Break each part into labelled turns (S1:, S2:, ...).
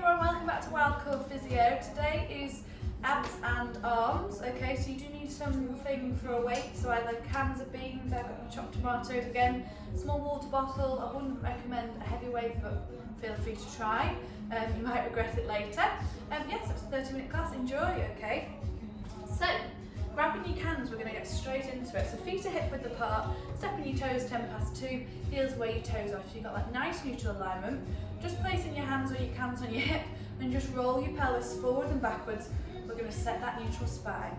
S1: everyone, welcome back to WildCorePhysio. Today is abs and arms. Okay, so you do need something for a weight, so either cans of beans, I've got my chopped tomatoes again, small water bottle. I wouldn't recommend a heavy weight, but feel free to try. You might regret it later. Yes, it's a 30-minute class, enjoy, okay? So, grabbing your cans, we're going to get straight into it. So feet are hip width apart, stepping your toes 10 past 2, heels where your toes are. So you've got that nice neutral alignment. Just placing your hands or your cans on your hip and just roll your pelvis forward and backwards. We're going to set that neutral spine.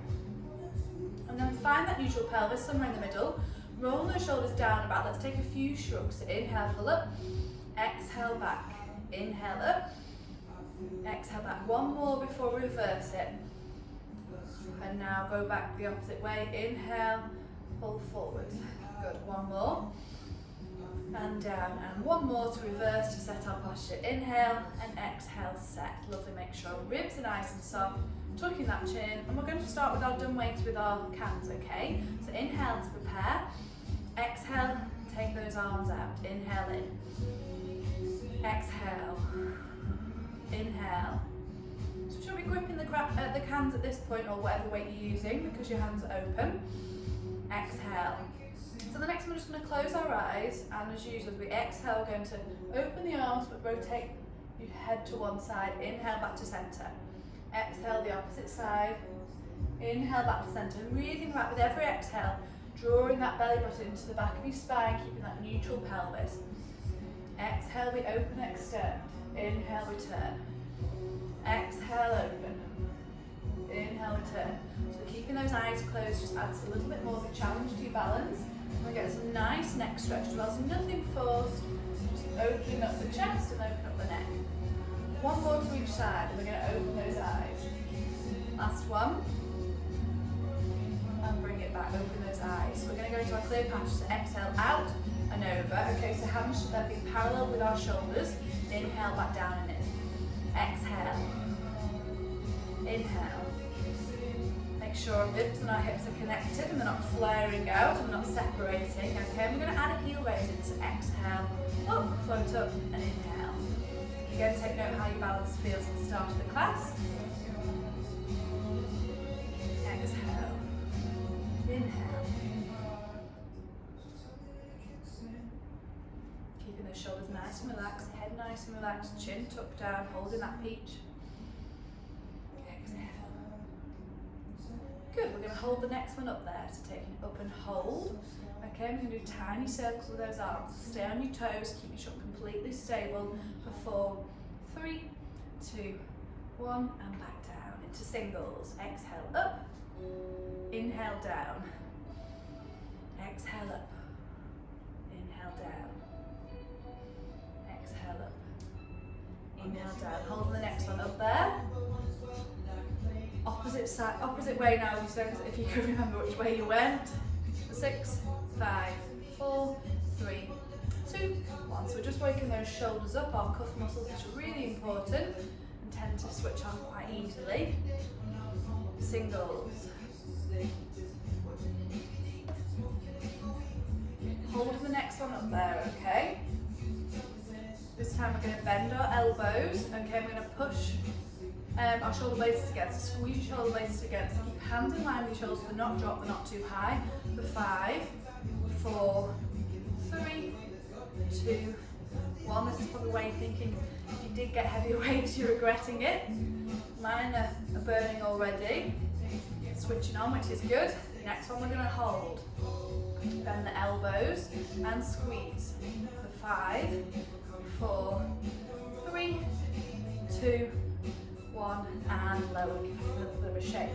S1: And then find that neutral pelvis somewhere in the middle. Roll those shoulders down about. Let's take a few shrugs. So inhale, pull up. Exhale, back. Inhale, up. Exhale, back. One more before we reverse it. And now go back the opposite way. Inhale, pull forward. Good. One more. And down. And one more to reverse to set our posture. Inhale and exhale, set. Lovely. Make sure ribs are nice and soft. Tucking that chin. And we're going to start with our dumb weights with our cans, okay? So inhale to prepare. Exhale, take those arms out. Inhale in. Exhale. Inhale. So she'll be gripping the cans at this point, or whatever weight you're using, because your hands are open. Exhale. So the next one, we're just going to close our eyes, and as usual, as we exhale, we're going to open the arms, but rotate your head to one side. Inhale, back to centre. Exhale, the opposite side. Inhale, back to centre. And really think about, with every exhale, drawing that belly button into the back of your spine, keeping that neutral pelvis. Exhale, we open, extend. Inhale, return. Exhale, open. Inhale, return. So keeping those eyes closed just adds a little bit more of a challenge to your balance. And we get some nice neck stretch as well, so nothing forced, just opening up the chest and open up the neck. One more to each side, and we're going to open those eyes. Last one. And bring it back, open those eyes. So we're going to go into our clear passage, so exhale out and over. Okay, so hands should then be parallel with our shoulders. Inhale, back down and in. Exhale. Inhale. Make sure our ribs and our hips are connected and they're not flaring out and not separating. Okay, we're going to add a heel raise in. So exhale, up, float up, and inhale. Again, take note how your balance feels at the start of the class. Exhale. Inhale. Keeping those shoulders nice and relaxed, head nice and relaxed, chin tucked down, holding that peach. Exhale. Good, we're going to hold the next one up there, so taking it up and hold. Okay, we're going to do tiny circles with those arms. Stay on your toes, keep your shoulders completely stable for 4, 3, 2, 1, and back down into singles. Exhale up, inhale down, exhale up, inhale down, exhale up, inhale down. Hold the next one up there. Opposite side, opposite way now, if you can remember which way you went. 6, 5, 4, 3, 2, 1. So we're just waking those shoulders up, our cuff muscles, which are really important and tend to switch off quite easily. Singles. Hold the next one up there, okay? This time we're going to bend our elbows, okay? We're going to push our shoulder blades together, so squeeze your shoulder blades together. So keep hands in line with your shoulders, they're not dropped, they're not too high. For 5, 4, 3, 2, 1. This is probably where you're thinking, if you did get heavy weights, you're regretting it. Mine are burning already. Switching on, which is good. Next one we're going to hold. Bend the elbows and squeeze. For 5, 4, 3, 2, 1, and lower. Give it a little bit of a shake.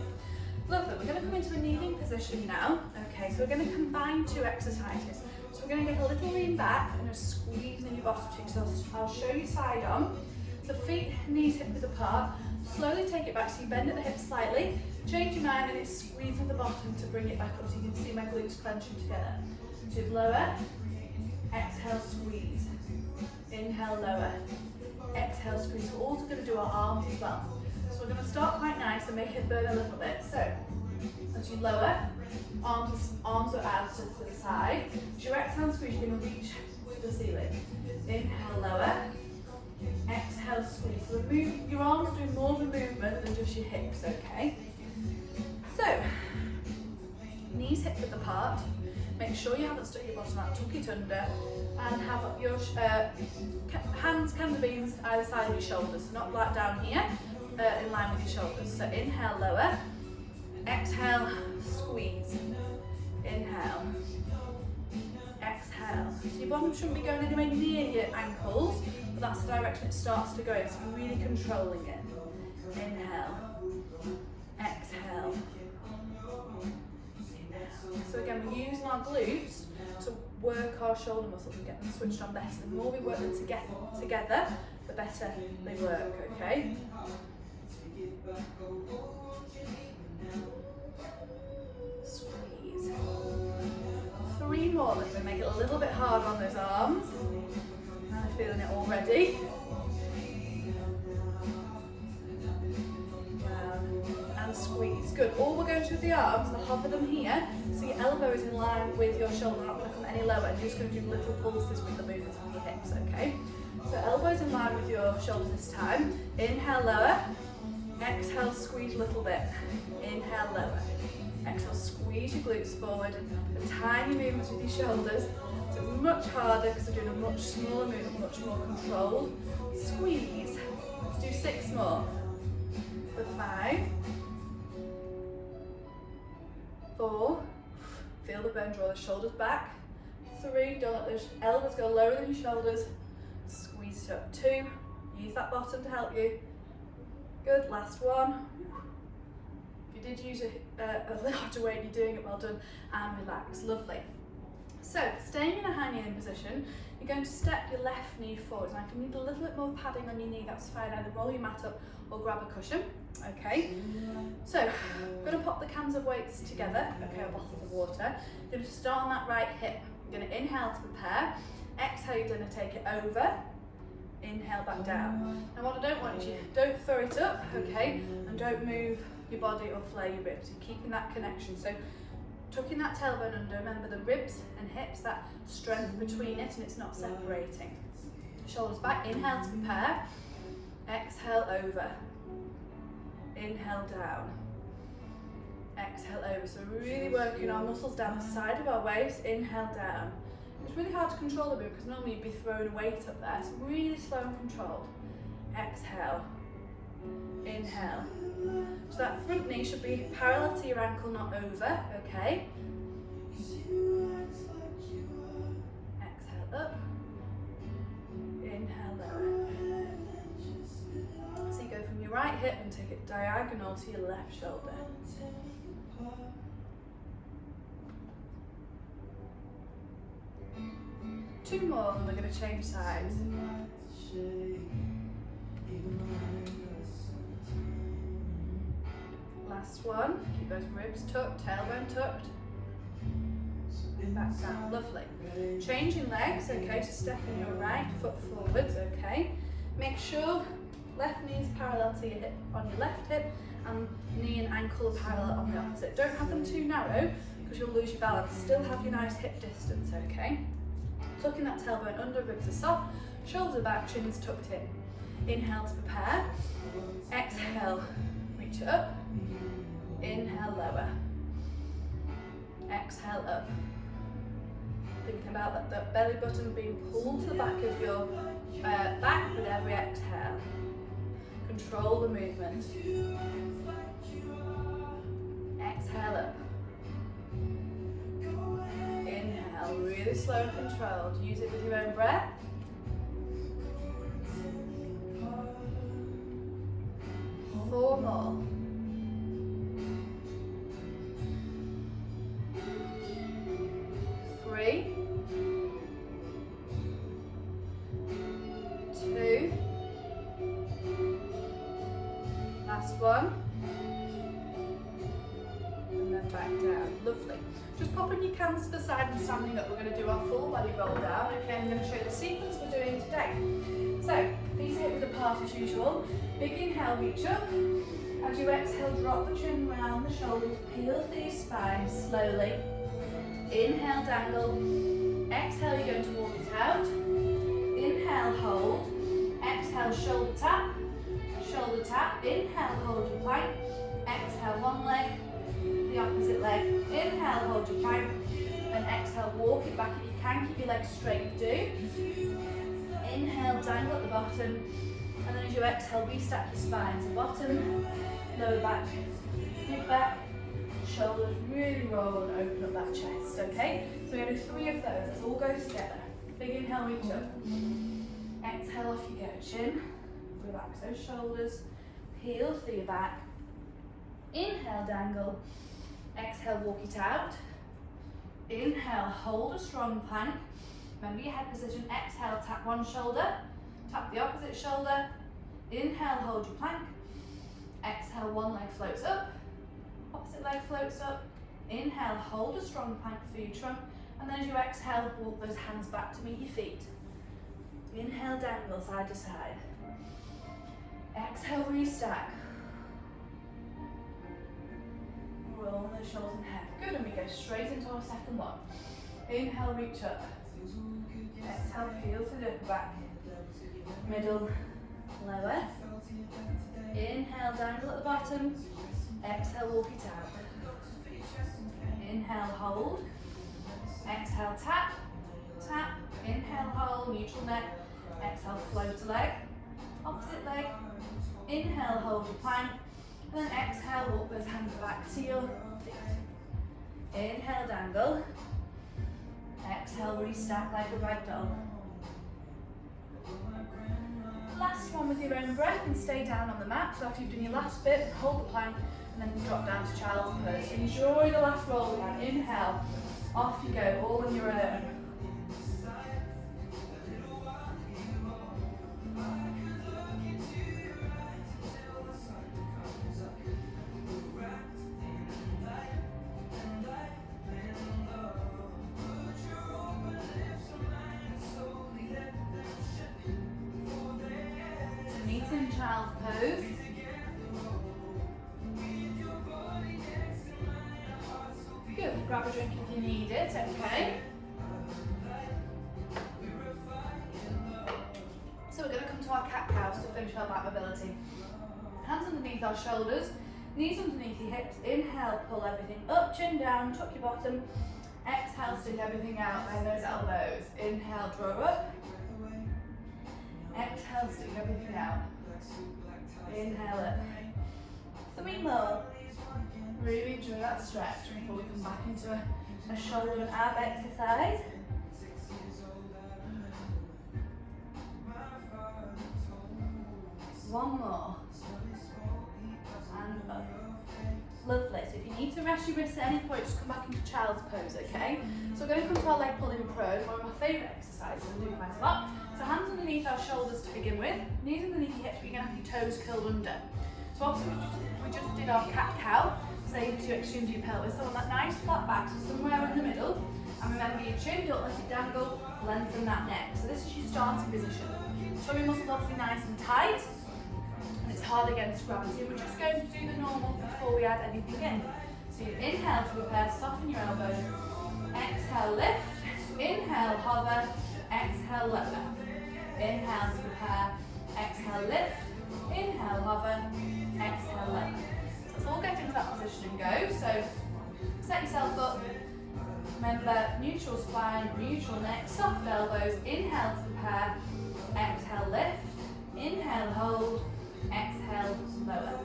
S1: Lovely, we're going to come into a kneeling position now. Okay, so we're going to combine 2 exercises. So we're going to get a little lean back and just squeeze in your bottom cheeks. So I'll show you side on. So feet, knees, hip width apart. Slowly take it back, so you bend at the hips slightly. Change your mind and it's squeeze at the bottom to bring it back up so you can see my glutes clenching together. So lower, exhale, squeeze. Inhale, lower. Exhale, squeeze. So we're also going to do our arms as well. So we're going to start quite nice and make it burn a little bit. So as you lower, arms are out to the side. As you exhale, squeeze, you're going to reach the ceiling. Inhale, lower. Exhale, squeeze. So we're Your arms do more of a movement than just your hips, okay? So, knees hip width apart. Make sure you haven't stuck your bottom out, tuck it under, and have your hands, canter beans either side of your shoulders, so not like down here, in line with your shoulders. So inhale, lower, exhale, squeeze, inhale, exhale. So your bottom shouldn't be going anywhere near your ankles, but that's the direction it starts to go in, so you're really controlling it. Inhale, exhale. So again, we're using our glutes to work our shoulder muscles and get them switched on better. The more we work them together, the better they work, okay? Squeeze. 3 more, then we make it a little bit harder on those arms. I'm feeling it already. And squeeze. Good. All we're going to do with the arms, and hover them here, so your elbow is in line with your shoulder, not going to come any lower, and you're just going to do little pulses with the movements of your hips, okay? So elbows in line with your shoulders this time. Inhale, lower. Exhale, squeeze a little bit. Inhale, lower. Exhale, squeeze your glutes forward. The tiny movements with your shoulders. So it's much harder because we're doing a much smaller movement, much more controlled. Squeeze. Let's do 6 more. For 5. 4. Feel the burn, draw the shoulders back. 3. Don't let those elbows go lower than your shoulders. Squeeze it up. 2. Use that bottom to help you. Good. Last one. If you did use a larger weight, you're doing it well done. And relax. Lovely. So, staying in a high kneeling position, you're going to step your left knee forward. Now, if you need a little bit more padding on your knee, that's fine. Either roll your mat up or grab a cushion. Okay. So, I'm going to pop the cans of weights together. Okay, a bottle of water. You're going to start on that right hip. You're going to inhale to prepare. Exhale, you're going to take it over. Inhale back down. Now, what I don't want is you don't throw it up, okay, and don't move your body or flare your ribs. You're keeping that connection. So, tucking that tailbone under, remember the ribs and hips, that strength between it, and it's not separating. Shoulders back, inhale to prepare. Exhale over. Inhale down. Exhale over. So we're really working our muscles down the side of our waist. Inhale down. It's really hard to control the movement because normally you'd be throwing a weight up there. So really slow and controlled. Exhale. Inhale. So that front knee should be parallel to your ankle, not over, okay? Exhale up. Inhale lower. So you go from your right hip and take it diagonal to your left shoulder. Two more and we're going to change sides. Last one, keep those ribs tucked, tailbone tucked. Back down, lovely. Changing legs, okay, so stepping your right foot forwards, okay. Make sure left knee is parallel to your hip on your left hip and knee and ankle are parallel on the opposite. Don't have them too narrow because you'll lose your balance. Still have your nice hip distance, okay. Tucking that tailbone under, ribs are soft, shoulder back, chin is tucked in. Inhale to prepare. Exhale, reach it up. Inhale, lower. Exhale, up. Thinking about that belly button being pulled to the back of your back with every exhale. Control the movement. Exhale, up. Inhale, really slow and controlled. Use it with your own breath. Four more. 3, 2, last one, and then back down. Lovely. Just popping your cans to the side and standing up. We're going to do our full body roll down. Okay, I'm going to show you the sequence we're doing today. So, feet hip width apart as usual. Big inhale, reach up. As you exhale, drop the chin round the shoulders, peel through your spine slowly. Inhale, dangle. Exhale, you're going to walk it out. Inhale, hold. Exhale, shoulder tap. back. Inhale, hold your plank. Exhale, one leg, the opposite leg. Inhale, hold your plank, and exhale, walk it back. If you can, keep your legs straight, do. Inhale, dangle at the bottom, and then as you exhale, restack your spine. So bottom, lower back, mid back, shoulders really roll and open up that chest, okay? So we're going to do 3 of those. Let's all go together. Big inhale, reach up. Exhale, off you go. Chin, relax those shoulders, heel through your back. Inhale, dangle. Exhale, walk it out. Inhale, hold a strong plank. Remember your head position. Exhale, tap one shoulder, tap the opposite shoulder. Inhale, hold your plank. Exhale, one leg floats up, opposite leg floats up. Inhale, hold a strong plank through your trunk. And then as you exhale, walk those hands back to meet your feet. Inhale, dangle side to side. Exhale, restack. Roll the shoulders and head. Good, and we go straight into our second one. Inhale, reach up. Exhale, heel to the upper back. Middle, lower. Inhale, dangle at the bottom. Exhale, walk it out. Inhale, hold. Exhale, tap, tap. Inhale, hold, neutral neck. Exhale, float leg. Opposite leg. Inhale, hold your plank. And then exhale, walk those hands back to your feet. Inhale, dangle. Exhale, restack like a rag doll. Last one with your own breath and stay down on the mat. So after you've done your last bit, hold the plank and then drop down to child's pose. Enjoy the last roll again. Inhale, off you go, all on your own. Child's pose. Good, grab a drink if you need it, okay? So we're going to come to our cat-cows to finish our back mobility. Hands underneath our shoulders, knees underneath your hips. Inhale, pull everything up, chin down, tuck your bottom. Exhale, stick everything out, bend those elbows. Inhale, draw up. Exhale, stick everything out. Inhale up. 3 more. Really enjoy that stretch before we come back into a shoulder and ab exercise. One more. And up. Lovely. So if you need to rest your wrists at any point, just come back into child's pose, okay? So we're going to come to our leg pulling pros, one of my favourite exercises I do quite a lot. So hands underneath our shoulders to begin with, knees underneath your hips, but you're going to have your toes curled under. So obviously we just did our cat-cow, same to extrude your pelvis. So on that nice flat back, so somewhere in the middle, and remember your chin, don't let it dangle, lengthen that neck. So this is your starting position. Tummy muscles obviously nice and tight, and it's hard against gravity. We're just going to do the normal before we add anything in. So you inhale to prepare, soften your elbows. Exhale, lift. Inhale, hover. Exhale, lower. Inhale to prepare. Exhale, lift. Inhale, hover. Exhale, lower. So let's all get into that position and go. So set yourself up. Remember, neutral spine, neutral neck, soft elbows. Inhale to prepare. Exhale, lift. Inhale, hold. Exhale, lower.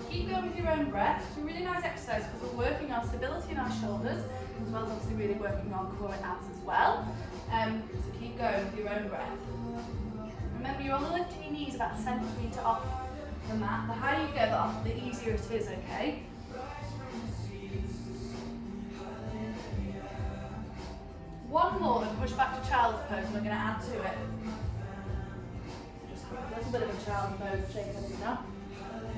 S1: Keep going with your own breath. It's a really nice exercise because we're working on stability in our shoulders, as well as obviously really working on core and abs as well. So keep going with your own breath. Remember, you're only lifting your knees about a centimetre off the mat. The higher you go, the easier it is, okay? One more and push back to child's pose, and we're going to add to it. Just have a little bit of a child's pose, shake everything up.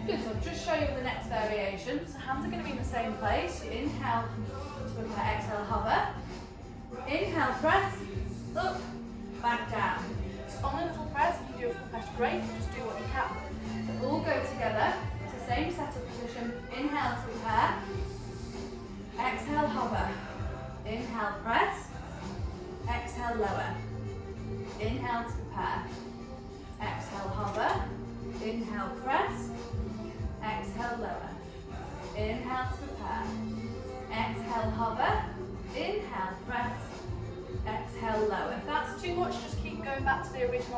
S1: Good, so I'll just show you the next variation. So hands are going to be in the same place. You inhale to prepare, exhale, hover. Inhale, press, up, back down. Just on a little press, if you do a full press, great, just do what you can. So all go together, it's the same setup position. Inhale to prepare, exhale, hover. Inhale, press, exhale, lower. Inhale to prepare, exhale, hover. Inhale, press,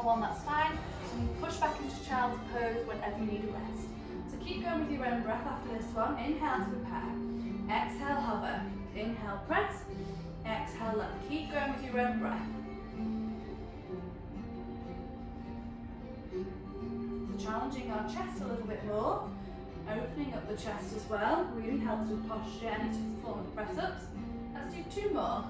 S1: one, that's fine. And you push back into child's pose whenever you need a rest. So keep going with your own breath after this one. Inhale to prepare. Exhale, hover. Inhale, press. Exhale, let. Keep going with your own breath. So challenging our chest a little bit more. Opening up the chest as well. Really helps with posture and into the form of press-ups. Let's do 2 more.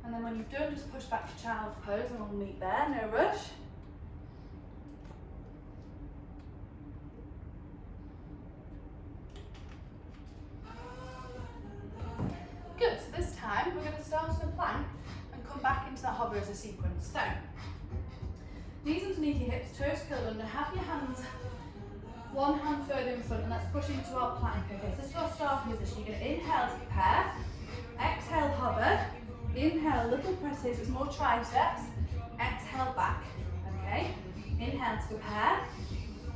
S1: And then when you've done, just push back to child's pose and we'll meet there, no rush. Good, so this time we're going to start in a plank and come back into that hover as a sequence. So, knees underneath your hips, toes curled under, have your hands one hand further in front and let's push into our plank. Okay, so this is our starting position. You're going to inhale to prepare, exhale hover, inhale little presses, it's more triceps, exhale back, okay? Inhale to prepare,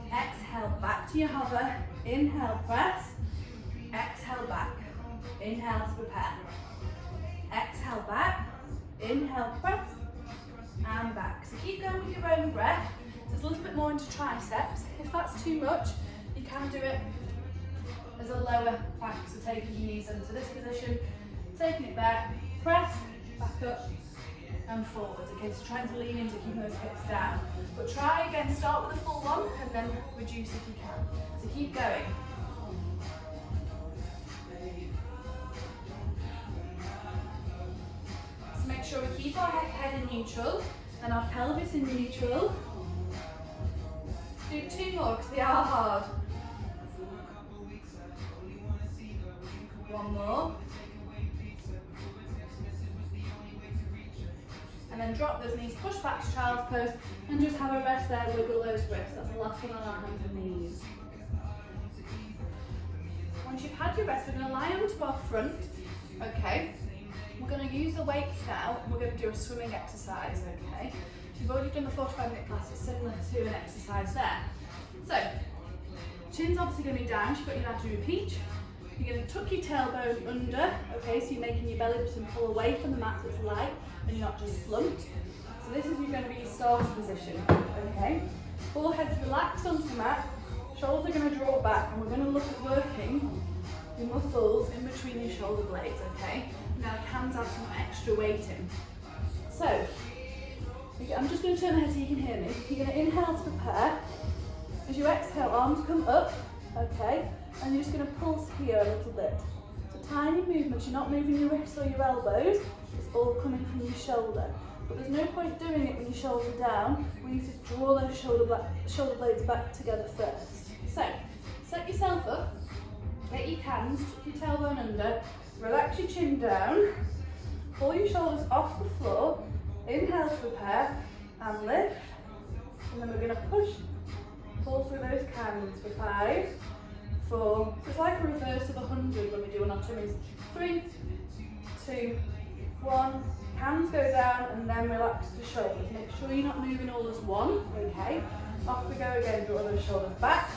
S1: exhale back to your hover, inhale press, exhale back, inhale to prepare, exhale back, inhale press, and back. So keep going with your own breath. So it's a little bit more into triceps. If that's too much, you can do it as a lower practice. So taking your knees into this position, taking it back, press, back up and forwards. Okay, so trying to lean into keeping those hips down. But try again, start with a full one and then reduce if you can. So keep going. So make sure we keep our head in neutral and our pelvis in neutral. Do 2 more because they are hard. 1 more. And then drop those knees, push back to child's pose and just have a rest there, wiggle those wrists. That's the last one on our hands and knees. Once you've had your rest, we're going to lie onto our front, okay? We're going to use the weights now, and we're going to do a swimming exercise, okay? If you've already done the 45-minute class, it's similar to an exercise there. So, chin's obviously going to be down, you've got your anatomy peach. You're going to tuck your tailbone under, okay, so you're making your belly button pull away from the mat so it's light and you're not just slumped. So this is going to be your starting position, okay? Forehead's relaxed onto the mat, shoulders are going to draw back and we're going to look at working your muscles in between your shoulder blades, okay? Now hands have some extra weight in. So, I'm just going to turn the head so you can hear me. You're going to inhale to prepare. As you exhale, arms come up, okay? And you're just going to pulse here a little bit. So tiny movements, you're not moving your wrists or your elbows, it's all coming from your shoulder. But there's no point doing it when your shoulders are down. We need to draw those shoulder blades back together first. So, set yourself up, get your hands, tuck your tailbone under, relax your chin down, pull your shoulders off the floor, inhale to prepare, and lift. And then we're going to push, pull through those cans for 5, 4, so it's like a reverse of 100 when we do anatomies. 3, 2, 1, hands go down and then relax the shoulders. Make sure you're not moving all as one, okay? Off we go again, draw those shoulders back.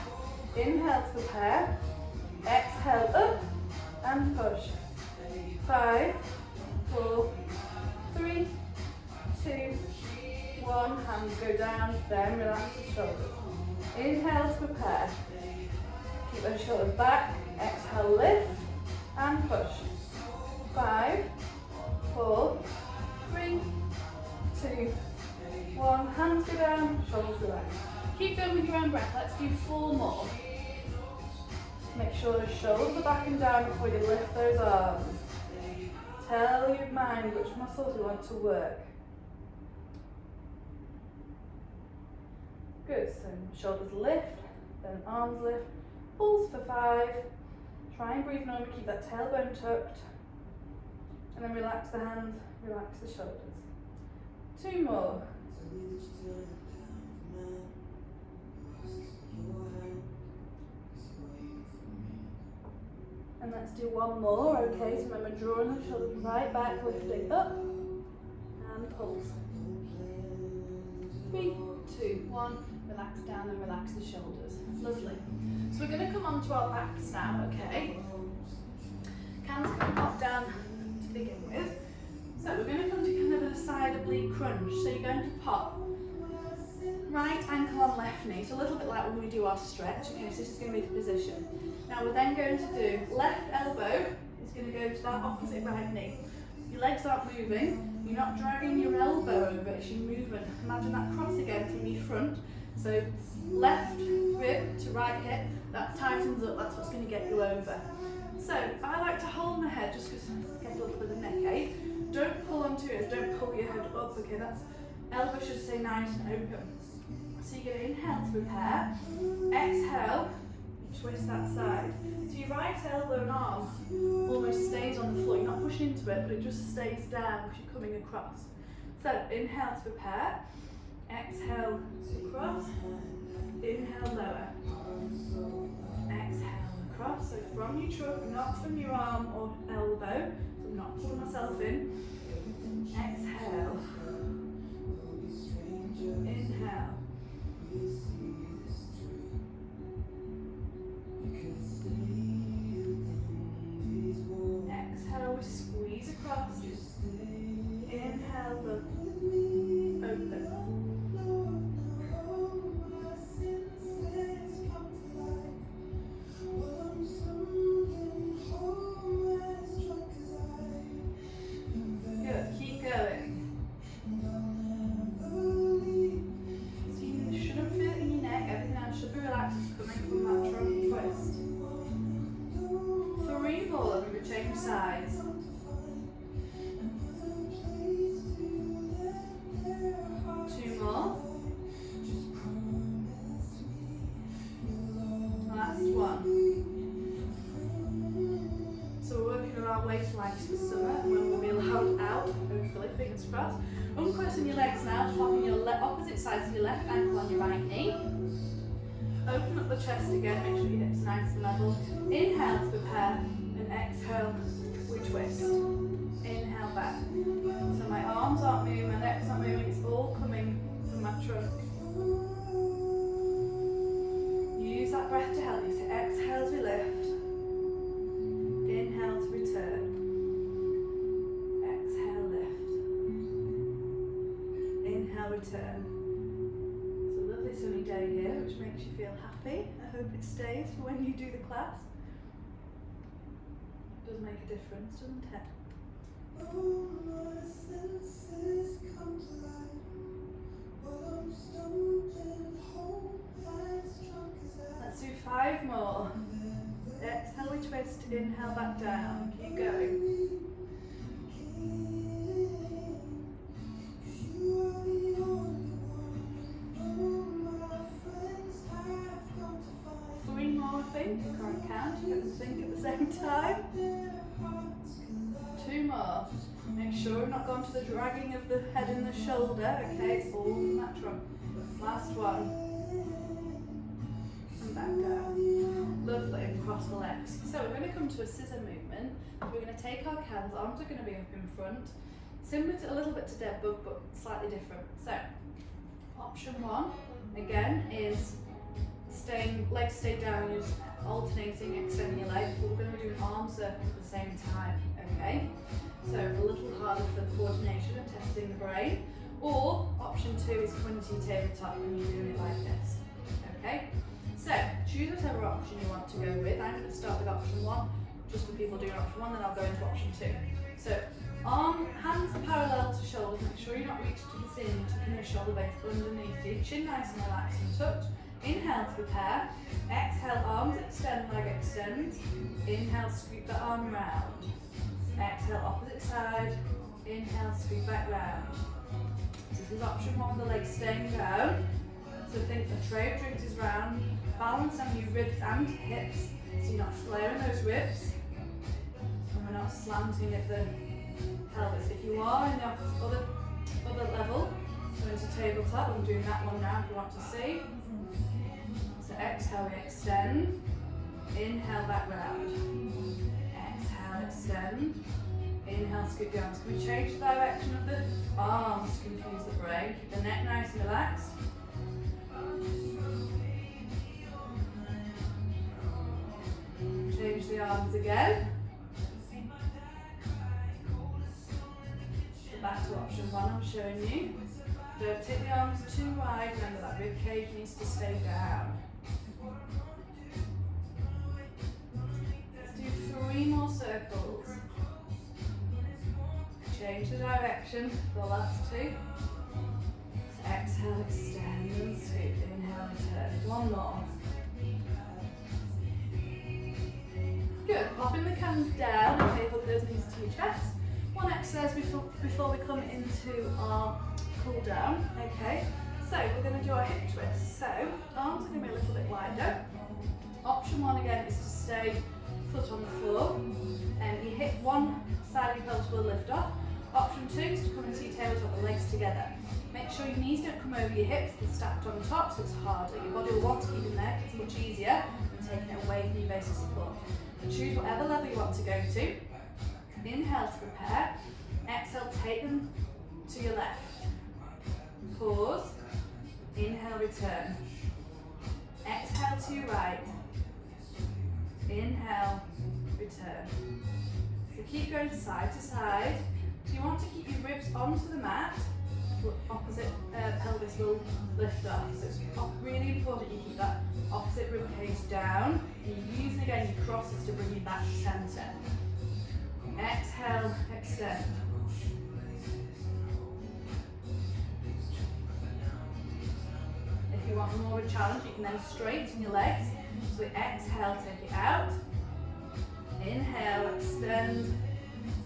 S1: Inhale to prepare, exhale up and push. 5, 4, 3, 2, 1, hands go down, then relax the shoulders. Inhale to prepare. Keep those shoulders back, exhale, lift, and push. 5, 4, 3, 2, 1, hands go down, shoulders relax. Keep going with your own breath, let's do 4 more. Make sure the shoulders are back and down before you lift those arms. Tell your mind which muscles you want to work. Good, so shoulders lift, then arms lift. Pulse for 5, try and breathe normally, keep that tailbone tucked, and then relax the hands, relax the shoulders. 2 more. And let's do 1 more, okay, so remember drawing the shoulders right back, lifting up, and pulse. 3, 2, 1. Relax down and relax the shoulders. Lovely. So we're going to come on to our backs now, okay? Hands can pop down to begin with. oblique crunch. So you're going to pop right ankle on left knee, so a little bit like when we do our stretch. Okay, so this is going to be the position. Now we're then going to do left elbow is going to go to that opposite right knee. Your legs aren't moving, you're not dragging your elbow over, it's your movement. Imagine that cross again from your front. So left rib to right hip, that tightens up, that's what's going to get you over. So I like to hold my head just because I get a little bit of neck ache. Don't pull onto it, don't pull your head up, okay, that's elbow should stay nice and open. So you're going to inhale to prepare, exhale, twist that side. So your right elbow and arm almost stays on the floor. You're not pushing into it, but it just stays down because you're coming across. So inhale to prepare, exhale across, inhale lower, exhale across. So from your trunk, not from your arm or elbow. So I'm not pulling myself in. Exhale, inhale. Exhale, we squeeze across. Inhale, look, open. Good, keep going. So you shouldn't feel it in your neck, everything else should be relaxed, it's coming from that trunk twist. 3 more, we would change sides. 2 more. Last one. So we're working on our waistlines for summer when we'll be allowed out, hopefully, fingers crossed. Uncrossing your legs now, popping your opposite sides of your left ankle on your right knee. Open up the chest again, make sure your hips are nice and level. Inhale to prepare, and exhale, we twist. Inhale back. So my arms aren't moving, my legs aren't moving, it's all coming from my trunk. Use that breath to help you. So exhale as we lift. Inhale to return. Exhale, lift. Inhale, return. It's a lovely sunny day here, which makes you feel happy. I hope it stays for when you do the class. It does make a difference, doesn't it? All my senses come to life, but I'm stumbling home as drunk as I. Let's do 5 more. Exhale, we twist, inhale back down. Keep going. 3 more, I think. I can't count, you can think at the same time. 2 more. Make sure we're not going to the dragging of the head and the shoulder, okay? It's all from that trunk. Last one. And back down. Lovely, and cross the legs. So we're going to come to a scissor movement. We're going to take our cans, arms are going to be up in front. Similar to a little bit to dead bug, but slightly different. So, option 1, again, is legs stay down, you're just alternating, extending your legs, but we're going to be doing arm circles at the same time, okay? So a little harder for the coordination and testing the brain. Or option 2 is coming to your tabletop and you're doing it like this, okay? So choose whatever option you want to go with. I'm going to start with option 1, just for people doing option 1, then I'll go into option 2. So hands are parallel to shoulders, make sure you're not reaching to the ceiling, you're tucking your shoulder blades underneath you, chin nice and relaxed and touch. Inhale to prepare, exhale, arms extend, leg extend. Inhale, scoop the arm round. Exhale, opposite side. Inhale, scoop back round. So this is option 1, the legs staying down. So think the tray of drinks is round. Balance on your ribs and hips, so you're not flaring those ribs. And we're not slanting at the pelvis. If you are in the other level, so into tabletop, I'm doing that one now if you want to see. So exhale, we extend. Inhale, back round. Exhale, extend. Inhale, scoop the arms. Can we change the direction of the arms to confuse the brain? Keep the neck nice and relaxed. Change the arms again. The back to option one I'm showing you. Don't take the arms too wide, remember that rib cage needs to stay down. Let's do 3 more circles. Change the direction for the last 2. So exhale, extend and scoop. Inhale, return. 1 more. Good. Popping the cans down. Okay, hug those knees to your chest. 1 exercise before we come into our cool down. Okay. So we're going to do our hip twist. So arms are going to be a little bit wider. Option 1 again is to stay foot on the floor, and you hit one side of your pelvis will lift off. Option 2 is to come into your tabletop with legs together. Make sure your knees don't come over your hips, they're stacked on top so it's harder. Your body will want to keep them there, it's much easier than taking it away from your base of support. So choose whatever level you want to go to. Inhale to prepare. Exhale, take them to your left. Pause. Inhale, return. Exhale to your right. Inhale, return. So keep going side to side. So you want to keep your ribs onto the mat, but opposite pelvis will lift off. So it's really important you keep that opposite rib cage down. And you're using again your crosses to bring you back to center. Exhale, extend. If you want more of a challenge, you can then straighten your legs. So we exhale, take it out. Inhale, extend.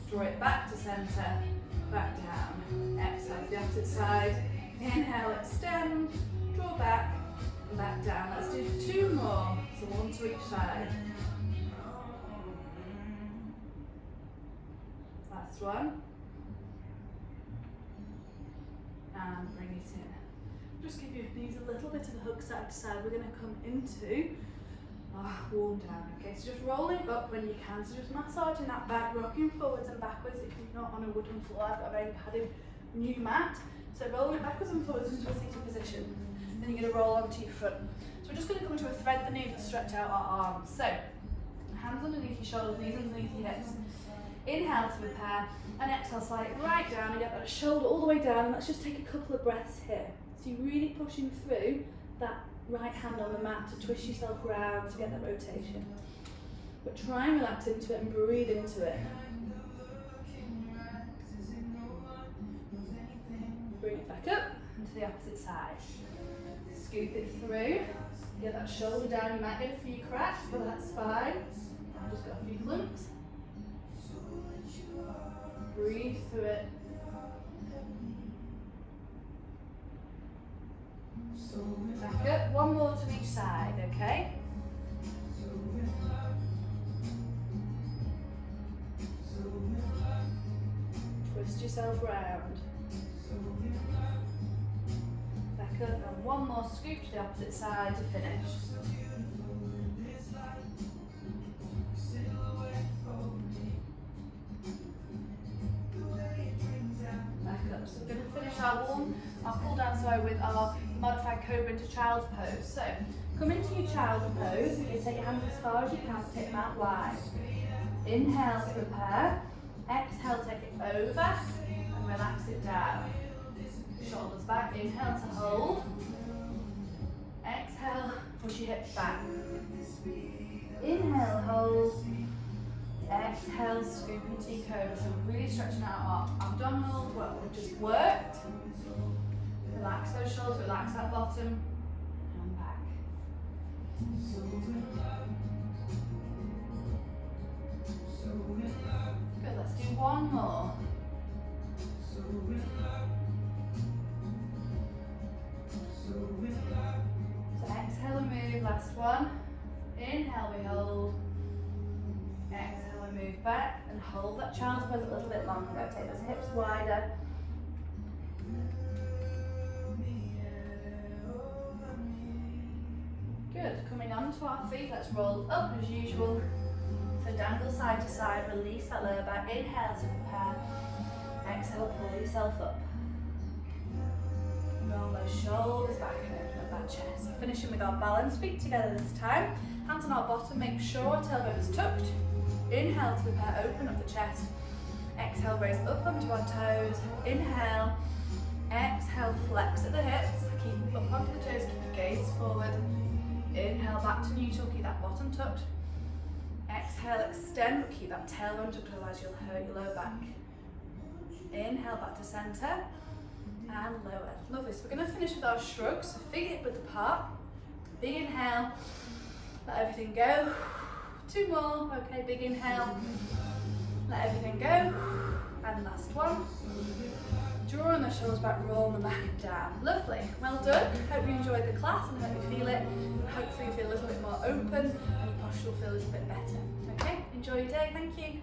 S1: Draw it back to center, back down. Exhale to the opposite side. Inhale, extend, draw back, and back down. Let's do 2 more. So 1 to each side. Last one. And bring it in. Just give your knees a little bit of a hug side to side. We're going to come into warm down. Okay, so just rolling up when you can. So just massaging that back, rocking forwards and backwards if you're not on a wooden floor. I've got a very padded new mat. So rolling it backwards and forwards into a seated position. Then you're going to roll onto your front. So we're just going to come to a thread the needle, stretch out our arms. So hands underneath your shoulders, knees underneath your hips. Inhale to prepare and exhale, slide it right down and get that shoulder all the way down. And let's just take a couple of breaths here. So you're really pushing through that right hand on the mat to twist yourself around to get that rotation. But try and relax into it and breathe into it. Bring it back up and to the opposite side. Scoop it through. Get that shoulder down. You might get a few cracks, but that's fine. I've just got a few clumps. Breathe through it. Back up, 1 more to each side, okay? Twist yourself round. Back up and 1 more scoop to the opposite side to finish. Back up. So we're going to finish our cool down with our modified cobra into child's pose. So come into your child's pose. You take your hands as far as you can, take them out wide. Inhale to prepare. Exhale, take it over and relax it down. Shoulders back. Inhale to hold. Exhale, push your hips back. Inhale, hold. Exhale, scoop into your cobra. So really stretching out our abdominals, what we've just worked. Relax those shoulders, relax that bottom, and back. Good, let's do 1 more. So exhale and move, last one. Inhale, we hold. Exhale and move back, and hold that child's pose a little bit longer. Take those hips wider. Good, coming onto our feet, let's roll up as usual. So dangle side to side, release that lower back. Inhale to prepare. Exhale, pull yourself up. Roll those shoulders back and open up that chest. Finishing with our balance, feet together this time. Hands on our bottom, make sure our tailbone is tucked. Inhale to prepare, open up the chest. Exhale, raise up onto our toes. Inhale. Exhale, flex at the hips. Keep up onto the toes, keep your gaze forward. Inhale, back to neutral, keep that bottom tucked. Exhale, extend, but keep that tailbone tucked, otherwise you'll hurt your lower back. Inhale, back to center. And lower. Lovely. So we're going to finish with our shrugs. So feet hip width apart. Big inhale. Let everything go. 2 more. Okay, big inhale. Let everything go. And last one. Drawing the shoulders back, rolling them back and down. Lovely. Well done. Hope you enjoyed the class and hope you feel it. Hopefully you feel a little bit more open and your posture will feel a little bit better. Okay, enjoy your day. Thank you.